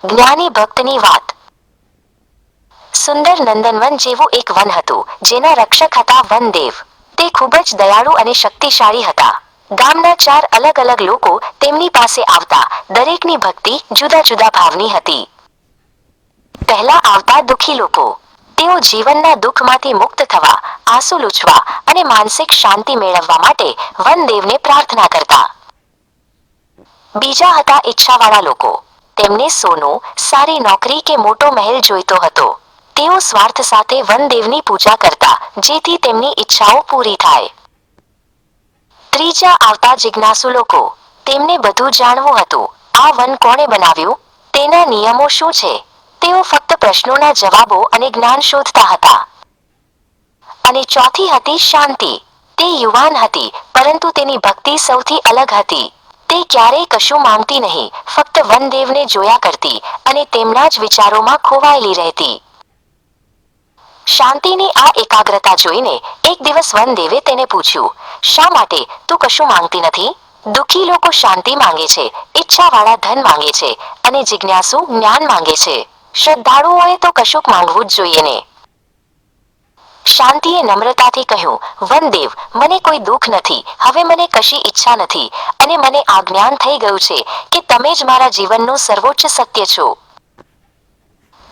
જ્ઞાની ભક્તની વાત. સુંદર નંદનવન જેવું એક વન હતું, જેના રક્ષક હતા વનદેવ. તે ખૂબ જ દયાળુ અને શક્તિશાળી હતા. ગામના 4 અલગ અલગ લોકો તેમની પાસે આવતા, દરેકની ભક્તિ જુદા જુદા ભાવની હતી. પહેલા આવતા દુઃખી લોકો. તેઓ જીવનના દુઃખમાંથી મુક્ત થવા, આંસુ લૂછવા અને માનસિક શાંતિ મેળવવા માટે વનદેવને પ્રાર્થના કરતા. બીજા હતા ઈચ્છાવાળા લોકો. તેમને સોનું, સારી નોકરી કે મોટો મહેલ જોઈતો હતો. તેઓ સ્વાર્થ સાથે વનદેવની પૂજા કરતા, જેથી તેમની ઈચ્છાઓ પૂરી થાય. ત્રીજા આવતા જિજ્ઞાસુ લોકો. તેમને બધું જાણવું હતું. આ વન કોણે બનાવ્યું? તેના નિયમો શું છે? તેઓ ફક્ત પ્રશ્નોના જવાબો અને જ્ઞાન શોધતા હતા. અને ચોથી હતી શાંતિ. તે યુવાન હતી, પરંતુ તેની ભક્તિ સૌથી અલગ હતી. તે ક્યારેય કશું માંગતી નહીં, ફક્ત વનદેવને જોયા કરતી અને તેમના જ વિચારોમાં ખોવાયેલી રહેતી. શાંતિની આ એકાગ્રતા જોઈને એક દિવસ વનદેવે તેને પૂછ્યું, શા માટે તું કશું માંગતી નથી? દુઃખી લોકો શાંતિ માંગે છે, ઈચ્છાવાળા ધન માંગે છે અને જિજ્ઞાસુ જ્ઞાન માંગે છે. શ્રદ્ધાળુઓએ તો કશુંક માંગવું જ જોઈએ ને. શાંતિએ નમ્રતાથી કહ્યું, વનદેવ, મને કોઈ દુઃખ નથી, હવે મને કશી ઈચ્છા નથી અને મને આ જ્ઞાન થઈ ગયું છે કે તમે જ મારા જીવનનું સર્વોચ્ચ સત્ય છો.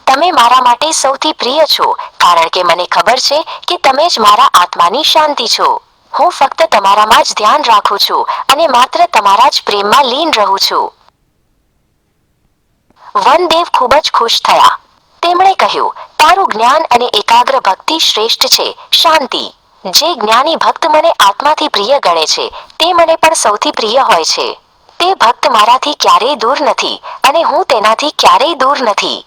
તમે મારા માટે સૌથી પ્રિય છો, કારણ કે મને ખબર છે કે તમે જ મારા આત્માની શાંતિ છો. હું ફક્ત તમારામાં જ ધ્યાન રાખું છું અને માત્ર તમારા જ પ્રેમમાં લીન રહું છું. વનદેવ ખૂબ જ ખુશ થયા. તેમણે કહ્યું, તારું જ્ઞાન અને એકાગ્ર ભક્તિ શ્રેષ્ઠ છે, શાંતિ. જે જ્ઞાની ભક્ત મને આત્માથી પ્રિય ગણે છે, તે મને પણ સૌથી પ્રિય હોય છે. તે ભક્ત મારાથી ક્યારેય દૂર નથી અને હું તેનાથી ક્યારેય દૂર નથી.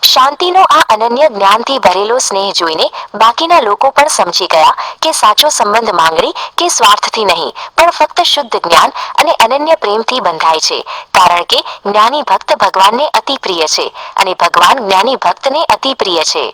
શાંતિનો આ અનન્ય જ્ઞાનથી ભરેલો સ્નેહ જોઈને બાકીના લોકો પણ સમજી ગયા કે સાચો સંબંધ માંગણી કે સ્વાર્થથી નહીં, પણ ફક્ત શુદ્ધ જ્ઞાન અને અનન્ય પ્રેમથી બંધાય છે, કારણ કે જ્ઞાની ભક્ત ભગવાનને અતિ પ્રિય છે અને ભગવાન જ્ઞાની ભક્તને અતિ પ્રિય છે.